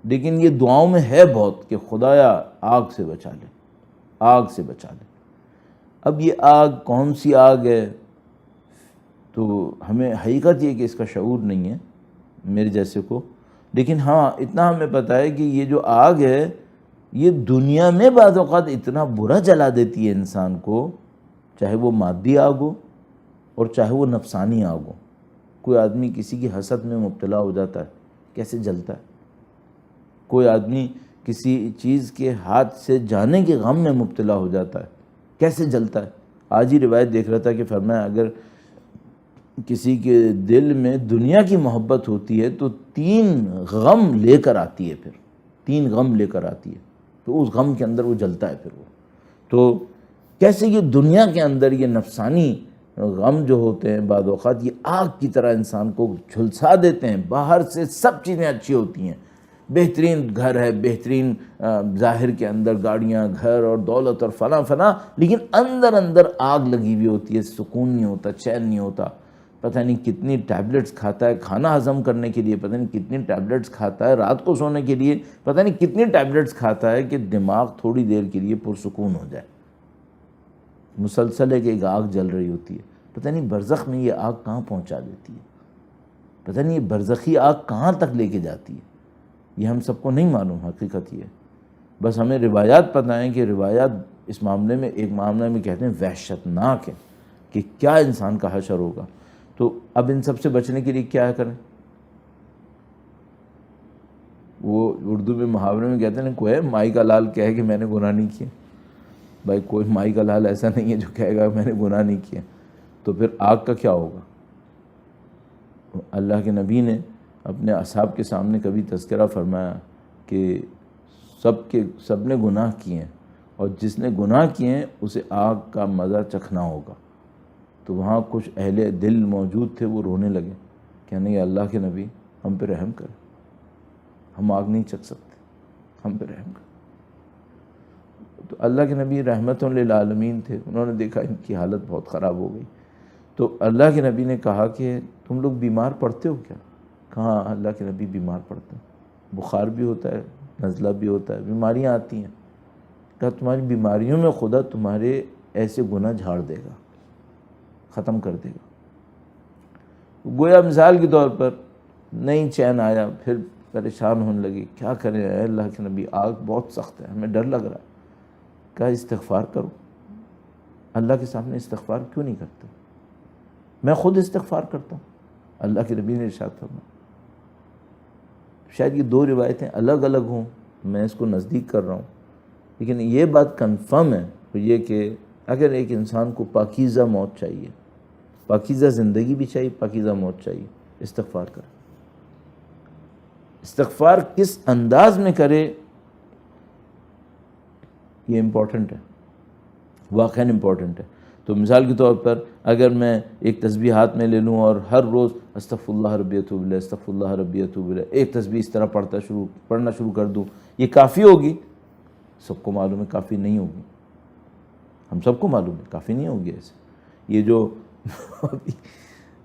S2: لیکن یہ دعاؤں میں ہے بہت کہ خدایا آگ سے بچا لے، آگ سے بچا لے. اب یہ آگ کون سی آگ ہے تو ہمیں حقیقت یہ کہ اس کا شعور نہیں ہے میرے جیسے کو. لیکن ہاں اتنا ہمیں پتہ ہے کہ یہ جو آگ ہے یہ دنیا میں بعض اوقات اتنا برا جلا دیتی ہے انسان کو، چاہے وہ مادی آگ ہو اور چاہے وہ نفسانی آگ ہو. کوئی آدمی کسی کی حسد میں مبتلا ہو جاتا ہے، کیسے جلتا ہے. کوئی آدمی کسی چیز کے ہاتھ سے جانے کے غم میں مبتلا ہو جاتا ہے، کیسے جلتا ہے. آج ہی روایت دیکھ رہا تھا کہ فرمایا اگر کسی کے دل میں دنیا کی محبت ہوتی ہے تو 3 غم لے کر آتی ہے، پھر 3 غم لے کر آتی ہے. تو اس غم کے اندر وہ جلتا ہے پھر وہ. تو کیسے یہ دنیا کے اندر یہ نفسانی غم جو ہوتے ہیں بعض اوقات یہ آگ کی طرح انسان کو جھلسا دیتے ہیں. باہر سے سب چیزیں اچھی ہوتی ہیں، بہترین گھر ہے، بہترین ظاہر کے اندر گاڑیاں، گھر اور دولت اور فلاں، لیکن اندر اندر آگ لگی ہوئی ہوتی ہے، سکون نہیں ہوتا، چین نہیں ہوتا. پتہ نہیں کتنی ٹیبلٹس کھاتا ہے کھانا ہضم کرنے کے لیے، پتہ نہیں کتنی ٹیبلٹس کھاتا ہے رات کو سونے کے لیے، پتہ نہیں کتنی ٹیبلٹس کھاتا ہے کہ دماغ تھوڑی دیر کے لیے پرسکون ہو جائے. مسلسل ہے کہ ایک آگ جل رہی ہوتی ہے، پتہ نہیں برزخ میں یہ آگ کہاں پہنچا دیتی ہے، پتہ نہیں یہ برزخی آگ کہاں تک لے کے جاتی ہے. یہ ہم سب کو نہیں معلوم، حقیقت یہ ہے. بس ہمیں روایات پتہ ہیں کہ روایات اس معاملے میں ایک معاملے میں کہتے ہیں وحشتناک ہے کہ کیا انسان کا حشر ہوگا. تو اب ان سب سے بچنے کے لیے کیا کریں؟ وہ اردو میں محاورے میں کہتے ہیں کوئی مائی کا لال کہے کہ میں نے گناہ نہیں کیا. بھائی کوئی مائی کا لال ایسا نہیں ہے جو کہے گا میں نے گناہ نہیں کیا. تو پھر آگ کا کیا ہوگا؟ اللہ کے نبی نے اپنے اصحاب کے سامنے کبھی تذکرہ فرمایا کہ سب نے گناہ کیے ہیں اور جس نے گناہ کیے ہیں اسے آگ کا مزہ چکھنا ہوگا. تو وہاں کچھ اہل دل موجود تھے، وہ رونے لگے، کہنے کہ اللہ کے نبی ہم پہ رحم کریں، ہم آگ نہیں چکھ سکتے، ہم پہ رحم کریں. تو اللہ کے نبی رحمت للعالمین تھے، انہوں نے دیکھا ان کی حالت بہت خراب ہو گئی. تو اللہ کے نبی نے کہا کہ تم لوگ بیمار پڑتے ہو کیا؟ کہاں اللہ کے نبی بیمار پڑتے ہیں، بخار بھی ہوتا ہے، نزلہ بھی ہوتا ہے، بیماریاں آتی ہیں. کہا تمہاری بیماریوں میں خدا تمہارے ایسے گناہ جھاڑ دے گا، ختم کر دے گا. گویا مثال کے طور پر نہیں چین آیا، پھر پریشان ہونے لگی، کیا کریں اے اللہ کے نبی، آگ بہت سخت ہے، ہمیں ڈر لگ رہا ہے. کہا استغفار کرو. اللہ کے سامنے استغفار کیوں نہیں کرتے؟ میں خود استغفار کرتا ہوں. اللہ کے نبی نے ارشاد فرمایا. شاید یہ دو روایتیں الگ الگ ہوں، میں اس کو نزدیک کر رہا ہوں، لیکن یہ بات کنفرم ہے وہ یہ کہ اگر ایک انسان کو پاکیزہ موت چاہیے، پاکیزہ زندگی بھی چاہیے، پاکیزہ موت چاہیے، استغفار کرے. استغفار کس انداز میں کرے یہ امپورٹنٹ ہے، واقعاً امپورٹنٹ ہے. تو مثال کے طور پر اگر میں ایک تسبیح ہاتھ میں لے لوں اور ہر روز استغفر اللہ ربی اتوب الیہ، استغفر اللہ ربی اتوب الیہ، ایک تسبیح اس طرح پڑھنا شروع کر دوں، یہ کافی ہوگی؟ سب کو معلوم ہے کافی نہیں ہوگی. ہم سب کو معلوم ہے کافی نہیں ہوگی. ایسے یہ جو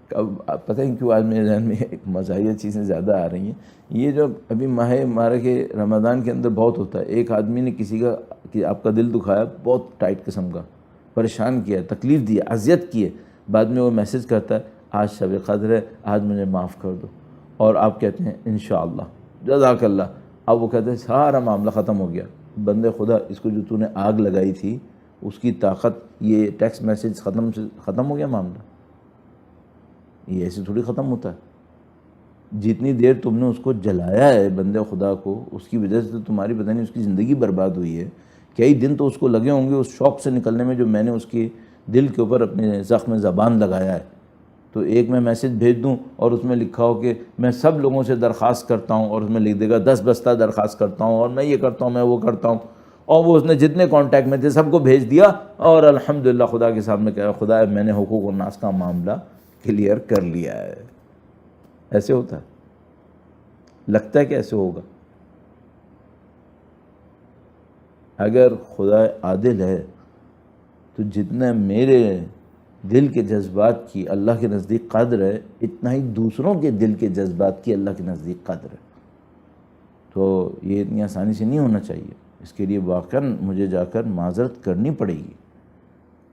S2: پتہ نہیں کیوں آج میرے ذہن میں ایک مزاحیہ چیزیں زیادہ آ رہی ہیں. یہ جو ابھی ماہ مبارک رمضان کے اندر بہت ہوتا ہے. ایک آدمی نے کسی کا کہ آپ کا دل دکھایا، بہت ٹائٹ قسم کا، پریشان کیا، تکلیف دی، اذیت کی ہے، بعد میں وہ میسج کرتا ہے آج شب قدر ہے، آج مجھے معاف کر دو، اور آپ کہتے ہیں انشاءاللہ جزاک اللہ. اب وہ کہتے ہیں سارا معاملہ ختم ہو گیا. بندے خدا، اس کو جو تو نے آگ لگائی تھی اس کی طاقت، یہ ٹیکسٹ میسج ختم ہو گیا معاملہ. یہ ایسے تھوڑی ختم ہوتا ہے. جتنی دیر تم نے اس کو جلایا ہے بندے خدا کو، اس کی وجہ سے تو تمہاری پتہ نہیں اس کی زندگی برباد ہوئی ہے. کئی دن تو اس کو لگے ہوں گے اس شوق سے نکلنے میں جو میں نے اس کے دل کے اوپر اپنے زخم زبان لگایا ہے. تو ایک میں میسج بھیج دوں اور اس میں لکھا ہو کہ میں سب لوگوں سے درخواست کرتا ہوں، اور اس میں لکھ دے گا 10 بستہ درخواست کرتا ہوں، اور میں یہ کرتا ہوں، میں وہ کرتا ہوں، اور وہ اس نے جتنے کانٹیکٹ میں تھے سب کو بھیج دیا، اور الحمدللہ خدا کے سامنے کہا خدا میں نے حقوق الناس کا معاملہ کلیئر کر لیا ہے. ایسے ہوتا ہے؟ لگتا ہے کہ ایسے ہوگا؟ اگر خدا عادل ہے تو جتنا میرے دل کے جذبات کی اللہ کے نزدیک قدر ہے، اتنا ہی دوسروں کے دل کے جذبات کی اللہ کے نزدیک قدر ہے. تو یہ اتنی آسانی سے نہیں ہونا چاہیے. اس کے لیے واقعاً مجھے جا کر معذرت کرنی پڑے گی.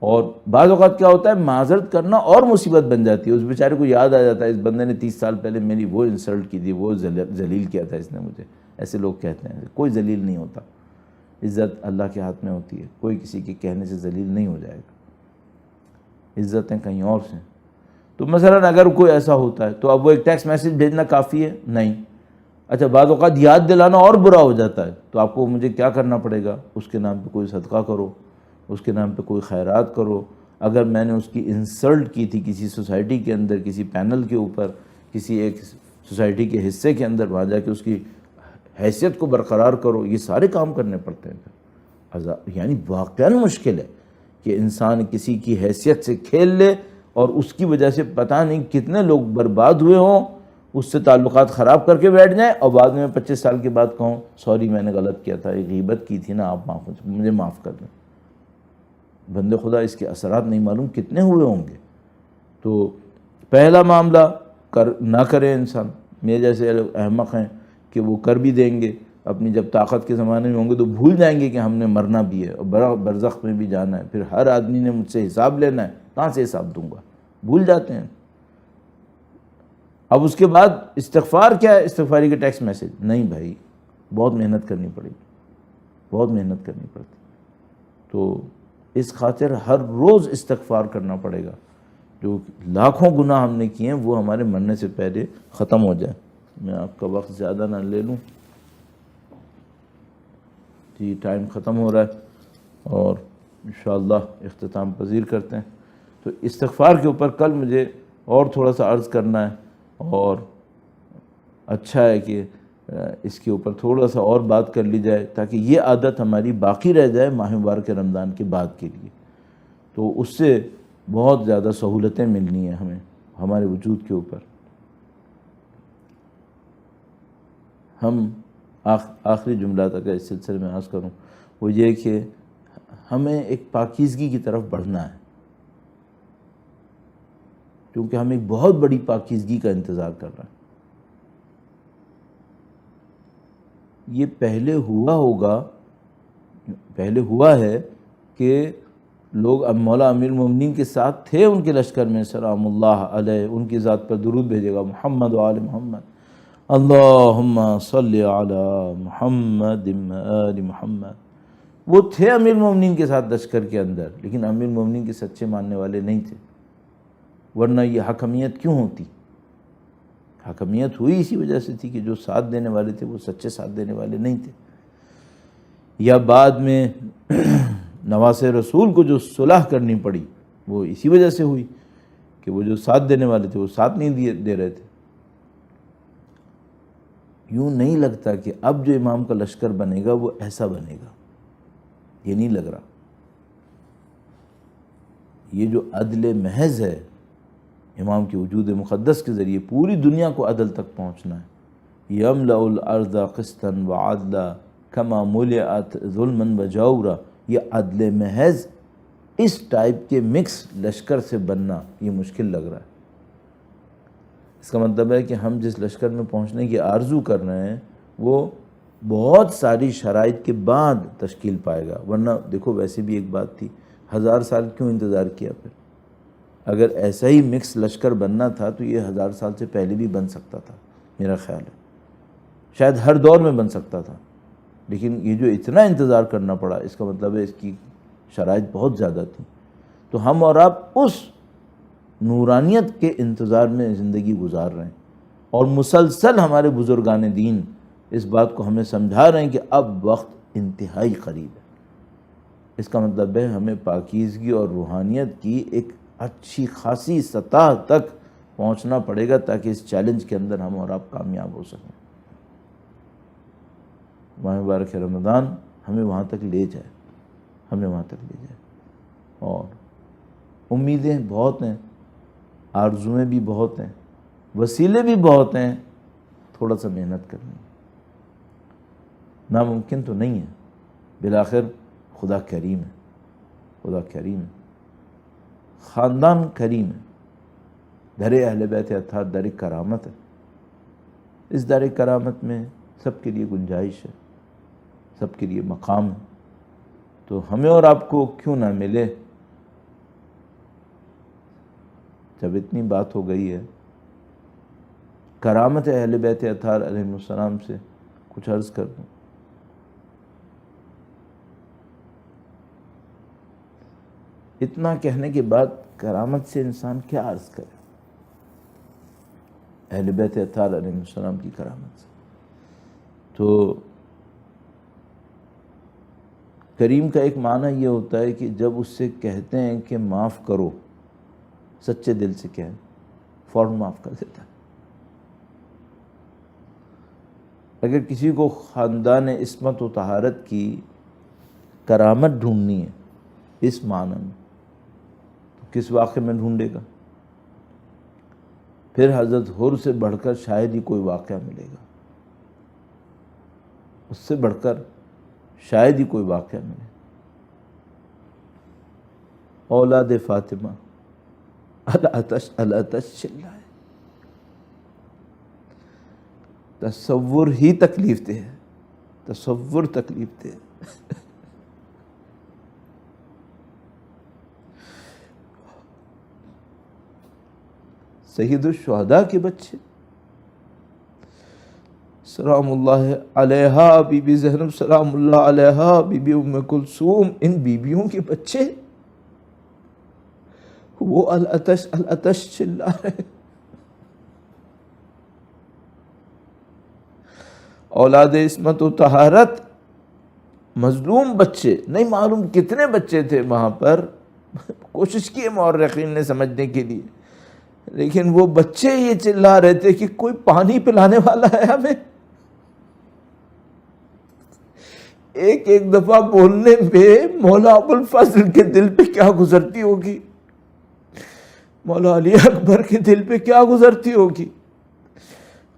S2: اور بعض اوقات کیا ہوتا ہے معذرت کرنا اور مصیبت بن جاتی ہے. اس بیچارے کو یاد آ جاتا ہے اس بندے نے 30 سال پہلے میری وہ انسلٹ کی تھی، وہ ذلیل کیا تھا اس نے مجھے. ایسے لوگ کہتے ہیں. کوئی ذلیل نہیں ہوتا، عزت اللہ کے ہاتھ میں ہوتی ہے. کوئی کسی کے کہنے سے ذلیل نہیں ہو جائے گا. عزتیں کہیں اور سے. تو مثلا اگر کوئی ایسا ہوتا ہے تو اب وہ ایک ٹیکسٹ میسج بھیجنا کافی ہے؟ نہیں. اچھا بعض اوقات یاد دلانا اور برا ہو جاتا ہے. تو آپ کو مجھے کیا کرنا پڑے گا؟ اس کے نام پہ کوئی صدقہ کرو، اس کے نام پہ کوئی خیرات کرو. اگر میں نے اس کی انسلٹ کی تھی کسی سوسائٹی کے اندر، کسی پینل کے اوپر، کسی ایک سوسائٹی کے حصے کے اندر، وہاں جا کے اس کی حیثیت کو برقرار کرو، یہ سارے کام کرنے پڑتے ہیں یعنی واقعاً مشکل ہے کہ انسان کسی کی حیثیت سے کھیل لے اور اس کی وجہ سے پتہ نہیں کتنے لوگ برباد ہوئے ہوں، اس سے تعلقات خراب کر کے بیٹھ جائیں اور بعد میں 25 سال کے بعد کہوں سوری میں نے غلط کیا تھا، یہ غیبت کی تھی نا، آپ مجھے معاف کر دیں۔ بندے خدا اس کے اثرات نہیں معلوم کتنے ہوئے ہوں گے۔ تو پہلا معاملہ نہ کرے انسان، میرے جیسے احمق ہیں کہ وہ کر بھی دیں گے، اپنی جب طاقت کے زمانے میں ہوں گے تو بھول جائیں گے کہ ہم نے مرنا بھی ہے اور برزخ میں بھی جانا ہے، پھر ہر آدمی نے مجھ سے حساب لینا ہے، کہاں سے حساب دوں گا، بھول جاتے ہیں۔ اب اس کے بعد استغفار کیا ہے؟ استغفاری کے ٹیکسٹ میسیج نہیں بھائی، بہت محنت کرنی پڑے گی، بہت محنت کرنی پڑتی، تو اس خاطر ہر روز استغفار کرنا پڑے گا۔ جو لاکھوں گناہ ہم نے کیے ہیں وہ ہمارے مرنے سے پہلے ختم ہو جائے۔ میں آپ کا وقت زیادہ نہ لے لوں، جی ٹائم ختم ہو رہا ہے اور انشاءاللہ اختتام پذیر کرتے ہیں۔ تو استغفار کے اوپر کل مجھے اور تھوڑا سا عرض کرنا ہے، اور اچھا ہے کہ اس کے اوپر تھوڑا سا اور بات کر لی جائے تاکہ یہ عادت ہماری باقی رہ جائے ماہ مبارک رمضان کے بعد کے لیے، تو اس سے بہت زیادہ سہولتیں ملنی ہیں ہمیں ہمارے وجود کے اوپر۔ ہم آخری جملہ تک اس سلسلے میں عرض کروں، وہ یہ کہ ہمیں ایک پاکیزگی کی طرف بڑھنا ہے، کیونکہ ہم ایک بہت بڑی پاکیزگی کا انتظار کر رہے ہیں۔ یہ پہلے ہوا ہے کہ لوگ اب مولا امیر المومنین کے ساتھ تھے ان کے لشکر میں، سلام اللہ علیہ، ان کی ذات پر درود بھیجے گا، محمد و آل محمد، اللہم صلی علی محمد آل محمد۔ وہ تھے امیر المومنین کے ساتھ لشکر کے اندر، لیکن امیر المومنین کے سچے ماننے والے نہیں تھے، ورنہ یہ حکمیت کیوں ہوتی؟ حکمیت ہوئی اسی وجہ سے تھی کہ جو ساتھ دینے والے تھے وہ سچے ساتھ دینے والے نہیں تھے۔ یا بعد میں نواسے رسول کو جو صلح کرنی پڑی وہ اسی وجہ سے ہوئی کہ وہ جو ساتھ دینے والے تھے وہ ساتھ نہیں دے رہے تھے۔ یوں نہیں لگتا کہ اب جو امام کا لشکر بنے گا وہ ایسا بنے گا، یہ نہیں لگ رہا۔ یہ جو عدل محض ہے امام کے وجود مقدس کے ذریعے پوری دنیا کو عدل تک پہنچنا ہے، یملأ الارض قسطا وعدلا کما ملئت ظلما وجورا، یہ عدل محض اس ٹائپ کے مکس لشکر سے بننا یہ مشکل لگ رہا ہے۔ اس کا مطلب ہے کہ ہم جس لشکر میں پہنچنے کی آرزو کر رہے ہیں وہ بہت ساری شرائط کے بعد تشکیل پائے گا، ورنہ دیکھو ویسے بھی ایک بات تھی، 1000 سال کیوں انتظار کیا؟ پھر اگر ایسا ہی مکس لشکر بننا تھا تو یہ 1000 سال سے پہلے بھی بن سکتا تھا، میرا خیال ہے شاید ہر دور میں بن سکتا تھا، لیکن یہ جو اتنا انتظار کرنا پڑا اس کا مطلب ہے اس کی شرائط بہت زیادہ تھیں۔ تو ہم اور آپ اس نورانیت کے انتظار میں زندگی گزار رہے ہیں، اور مسلسل ہمارے بزرگان دین اس بات کو ہمیں سمجھا رہے ہیں کہ اب وقت انتہائی قریب ہے۔ اس کا مطلب ہے ہمیں پاکیزگی اور روحانیت کی ایک اچھی خاصی سطح تک پہنچنا پڑے گا تاکہ اس چیلنج کے اندر ہم اور آپ کامیاب ہو سکیں۔ ماہ مبارک رمضان ہمیں وہاں تک لے جائے، اور امیدیں بہت ہیں، آرزویں بھی بہت ہیں، وسیلے بھی بہت ہیں، تھوڑا سا محنت کرنی ہے۔ ناممکن تو نہیں ہے، بالآخر خدا کریم ہے، خاندان کریم ہے، در اہل بیت اطہار در کرامت ہے۔ اس در کرامت میں سب کے لیے گنجائش ہے، سب کے لیے مقام ہے، تو ہمیں اور آپ کو کیوں نہ ملے؟ جب اتنی بات ہو گئی ہے، کرامت اہل بیت اطہار علیہ السلام سے کچھ عرض کر دوں۔ اتنا کہنے کے بعد کرامت سے انسان کیا عرض کرے؟ اہل بیت اطہار علیہ السلام کی کرامت سے تو کریم کا ایک معنی یہ ہوتا ہے کہ جب اس سے کہتے ہیں کہ معاف کرو، سچے دل سے کہیں، فوراً معاف کر دیتا ہے۔ اگر کسی کو خاندان عصمت و طہارت کی کرامت ڈھونڈنی ہے اس معنی میں تو کس واقعے میں ڈھونڈے گا؟ پھر حضرت حر سے بڑھ کر شاید ہی کوئی واقعہ ملے گا، اس سے بڑھ کر شاید ہی کوئی واقعہ ملے۔ اولاد فاطمہ العطش العطش چل رہا ہے، تصور ہی تکلیف دہ ہے، تصور تکلیف دہ ہے۔ سید الشہداء کے بچے سلام اللہ علیہا، بی بی زینب سلام اللہ علیہا، بی بی ام کلثوم، ان بیبیوں کے بچے وہ العطش العطش چلا رہے۔ اولاد عصمت و طہارت، مظلوم بچے، نہیں معلوم کتنے بچے تھے وہاں پر، کوشش کی مورخین نے سمجھنے کے لیے، لیکن وہ بچے یہ چلا رہے تھے کہ کوئی پانی پلانے والا ہے ہمیں۔ ایک ایک دفعہ بولنے پہ مولا ابو الفضل کے دل پہ کیا گزرتی ہوگی، مولا علی اکبر کے دل پہ کیا گزرتی ہوگی،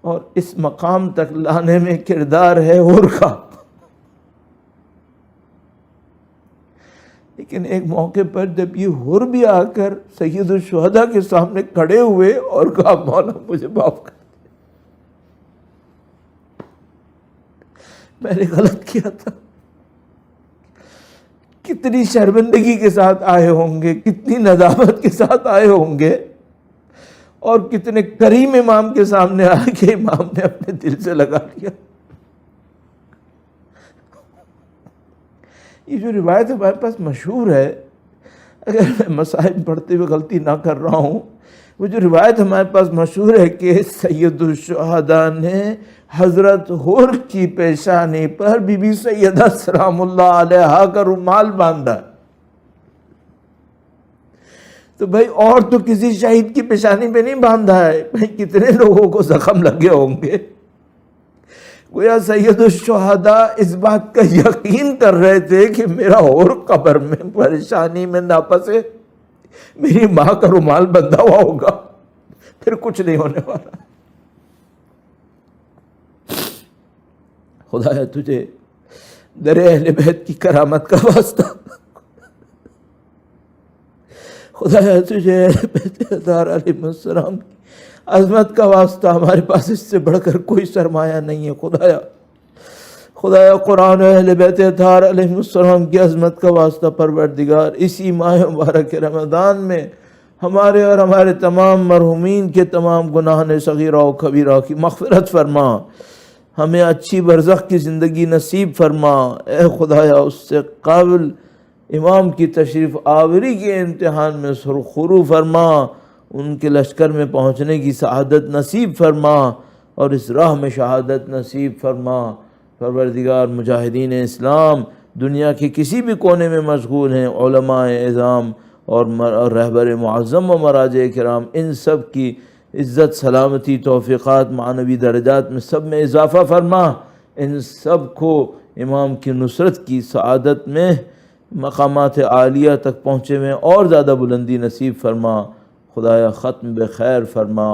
S2: اور اس مقام تک لانے میں کردار ہے حر کا۔ لیکن ایک موقع پر جب یہ حر بھی آ کر سید الشہداء کے سامنے کھڑے ہوئے اور کہا مولا مجھے معاف کر دے، میں نے غلط کیا تھا، کتنی شرمندگی کے ساتھ آئے ہوں گے، کتنی ندامت کے ساتھ آئے ہوں گے، اور کتنے کریم امام کے سامنے آ کے امام نے اپنے دل سے لگا لیا۔ یہ جو روایت ہمارے پاس مشہور ہے، اگر میں مسائل پڑھتے ہوئے غلطی نہ کر رہا ہوں، وہ جو روایت ہمارے پاس مشہور ہے کہ سید الشہداء نے حضرت حر کی پیشانی پر بی بی سیدہ سلام اللہ علیہا کا رومال باندھا، تو بھائی اور تو کسی شہید کی پیشانی پہ نہیں باندھا ہے، بھائی کتنے لوگوں کو زخم لگے ہوں گے۔ گویا سید الشہداء اس بات کا یقین کر رہے تھے کہ میرا اور قبر میں پریشانی میں نہ پھنسے، میری ماں کا رومال بندھا ہوا ہوگا، پھر کچھ نہیں ہونے والا۔ خدایا تجھے در اہل بیت کی کرامت کا واسطہ، خدایا تجھے اہل بیت اطہار علیہ السلام کی عظمت کا واسطہ، ہمارے پاس اس سے بڑھ کر کوئی سرمایہ نہیں ہے۔ خدایا قرآن و اہل بیت اطہار علیہ السلام کی عظمت کا واسطہ پروردگار، اسی ماہ مبارک رمضان میں ہمارے اور ہمارے تمام مرحومین کے تمام گناہ صغیرہ و کبیرہ کی مغفرت فرما، ہمیں اچھی برزخ کی زندگی نصیب فرما۔ اے خدایا اس سے قابل امام کی تشریف آوری کے امتحان میں سرخرو فرما، ان کے لشکر میں پہنچنے کی سعادت نصیب فرما، اور اس راہ میں شہادت نصیب فرما۔ پروردگار مجاہدین اسلام دنیا کے کسی بھی کونے میں مشغول ہیں، علماء اعظام اور رہبر معظم و مراجع کرام، ان سب کی عزت سلامتی توفیقات معنوی درجات میں سب میں اضافہ فرما، ان سب کو امام کی نصرت کی سعادت میں مقامات عالیہ تک پہنچے میں اور زیادہ بلندی نصیب فرما۔ خدایا ختم بخیر فرما،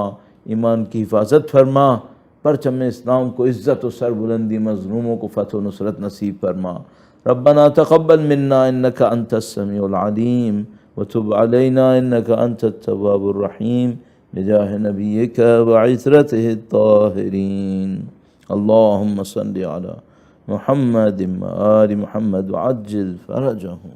S2: ایمان کی حفاظت فرما، پرچم اسلام کو عزت و سر بلندی، مظلوموں کو فتح و نصرت نصیب فرما۔ ربنا تقبل منا انك انت السميع العليم وتب علينا انك انت التواب الرحيم بجاه نبيك وعترته الطاهرين۔ اللهم صل على محمد وآل محمد وعجل فرجهم۔